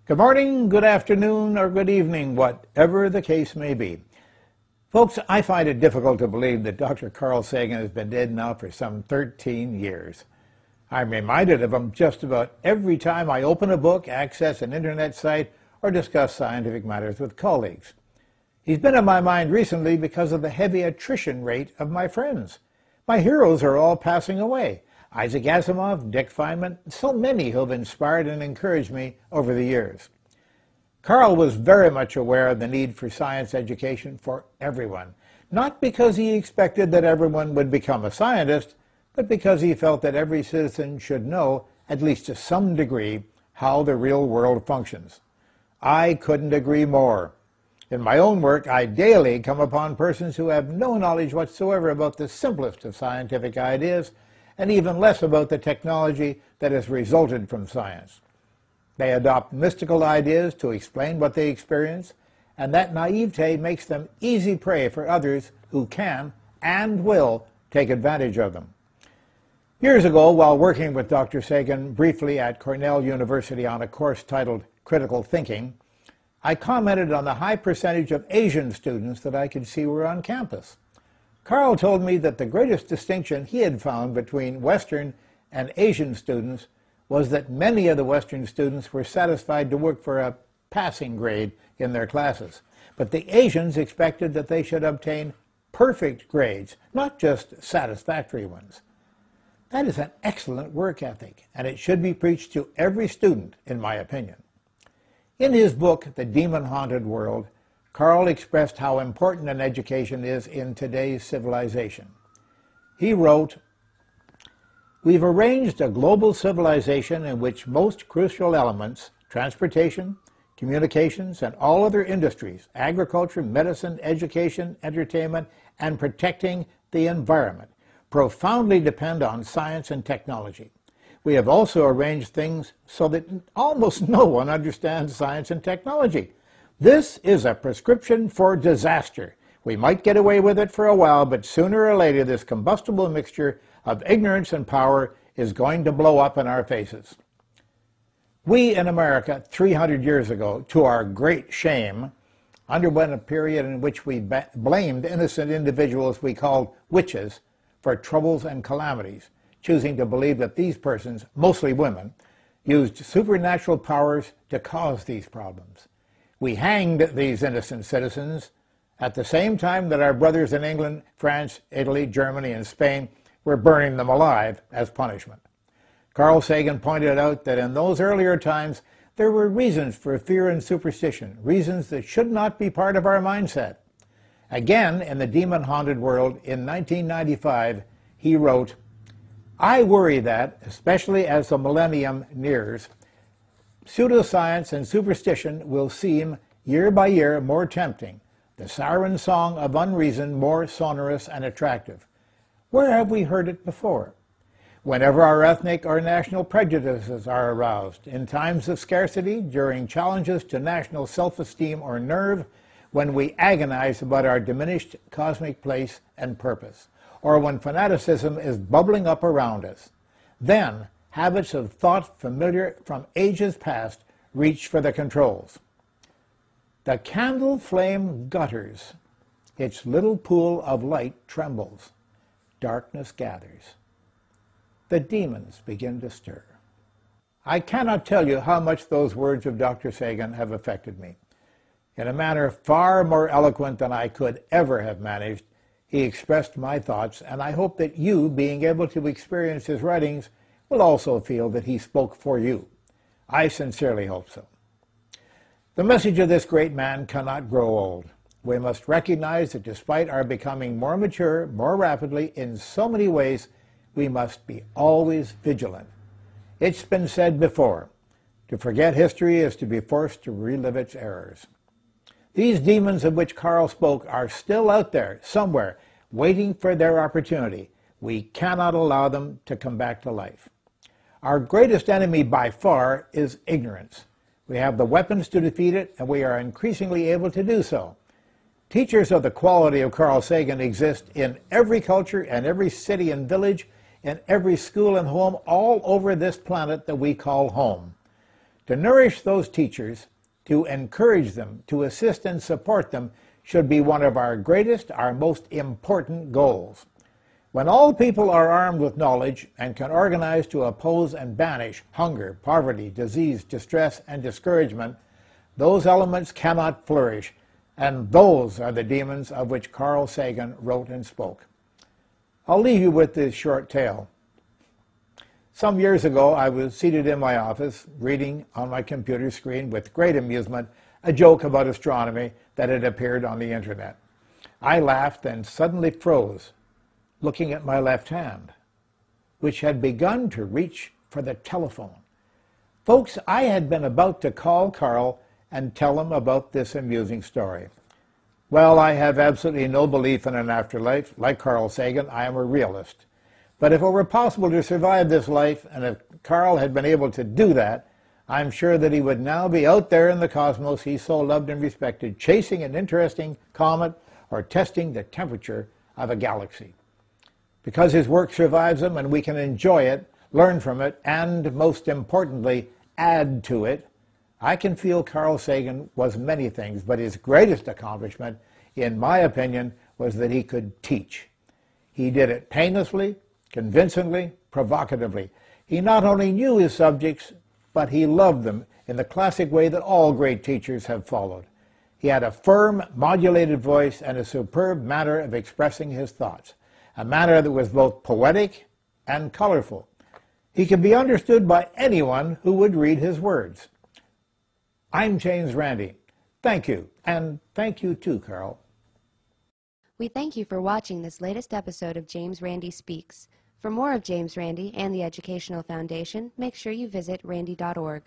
Good morning, good afternoon, or good evening, whatever the case may be. Folks, I find it difficult to believe that Dr. Carl Sagan has been dead now for some 13 years. I'm reminded of him just about every time I open a book, access an internet site, or discuss scientific matters with colleagues. He's been in my mind recently because of the heavy attrition rate of my friends. My heroes are all passing away. Isaac Asimov, Dick Feynman, so many who have inspired and encouraged me over the years. Carl was very much aware of the need for science education for everyone, not because he expected that everyone would become a scientist, but because he felt that every citizen should know, at least to some degree, how the real world functions. I couldn't agree more. In my own work, I daily come upon persons who have no knowledge whatsoever about the simplest of scientific ideas, and even less about the technology that has resulted from science. They adopt mystical ideas to explain what they experience, and that naivete makes them easy prey for others who can and will take advantage of them. Years ago, while working with Dr. Sagan briefly at Cornell University on a course titled Critical Thinking, I commented on the high percentage of Asian students that I could see were on campus. Carl told me that the greatest distinction he had found between Western and Asian students was that many of the Western students were satisfied to work for a passing grade in their classes, but the Asians expected that they should obtain perfect grades, not just satisfactory ones. That is an excellent work ethic, and it should be preached to every student, in my opinion. In his book, The Demon-Haunted World, Carl expressed how important an education is in today's civilization. He wrote, "We've arranged a global civilization in which most crucial elements, transportation, communications, and all other industries, agriculture, medicine, education, entertainment, and protecting the environment, profoundly depend on science and technology. We have also arranged things so that almost no one understands science and technology. This is a prescription for disaster. We might get away with it for a while, but sooner or later this combustible mixture of ignorance and power is going to blow up in our faces." We in America, 300 years ago, to our great shame, underwent a period in which we blamed innocent individuals we called witches for troubles and calamities, choosing to believe that these persons, mostly women, used supernatural powers to cause these problems. We hanged these innocent citizens at the same time that our brothers in England, France, Italy, Germany, and Spain were burning them alive as punishment. Carl Sagan pointed out that in those earlier times there were reasons for fear and superstition, reasons that should not be part of our mindset. Again, in The Demon-Haunted World in 1995, he wrote, "I worry that, especially as the millennium nears, pseudoscience and superstition will seem, year by year, more tempting, the siren song of unreason more sonorous and attractive. Where have we heard it before? Whenever our ethnic or national prejudices are aroused, in times of scarcity, during challenges to national self-esteem or nerve, when we agonize about our diminished cosmic place and purpose, or when fanaticism is bubbling up around us, then habits of thought familiar from ages past reach for the controls. The candle flame gutters, its little pool of light trembles, darkness gathers. The demons begin to stir." I cannot tell you how much those words of Dr. Sagan have affected me. In a manner far more eloquent than I could ever have managed, he expressed my thoughts, and I hope that you, being able to experience his writings, will also feel that he spoke for you. I sincerely hope so. The message of this great man cannot grow old. We must recognize that despite our becoming more mature, more rapidly, in so many ways, we must be always vigilant. It's been said before, to forget history is to be forced to relive its errors. These demons of which Carl spoke are still out there, somewhere, waiting for their opportunity. We cannot allow them to come back to life. Our greatest enemy by far is ignorance. We have the weapons to defeat it, and we are increasingly able to do so. Teachers of the quality of Carl Sagan exist in every culture and every city and village, in every school and home all over this planet that we call home. To nourish those teachers, to encourage them, to assist and support them should be one of our greatest, our most important goals. When all people are armed with knowledge and can organize to oppose and banish hunger, poverty, disease, distress, and discouragement, those elements cannot flourish, and those are the demons of which Carl Sagan wrote and spoke. I'll leave you with this short tale. Some years ago, I was seated in my office, reading on my computer screen with great amusement a joke about astronomy that had appeared on the internet. I laughed and suddenly froze, looking at my left hand, which had begun to reach for the telephone. Folks, I had been about to call Carl and tell him about this amusing story. Well, I have absolutely no belief in an afterlife. Like Carl Sagan, I am a realist. But if it were possible to survive this life, and if Carl had been able to do that, I'm sure that he would now be out there in the cosmos he so loved and respected, chasing an interesting comet or testing the temperature of a galaxy. Because his work survives him and we can enjoy it, learn from it, and most importantly, add to it, I can feel Carl Sagan was many things, but his greatest accomplishment, in my opinion, was that he could teach. He did it painlessly, convincingly, provocatively. He not only knew his subjects, but he loved them in the classic way that all great teachers have followed. He had a firm, modulated voice and a superb manner of expressing his thoughts, a manner that was both poetic and colorful. He could be understood by anyone who would read his words. I'm James Randi. Thank you, and thank you too, Carl. We thank you for watching this latest episode of James Randi Speaks. For more of James Randi and the Educational Foundation, make sure you visit randi.org.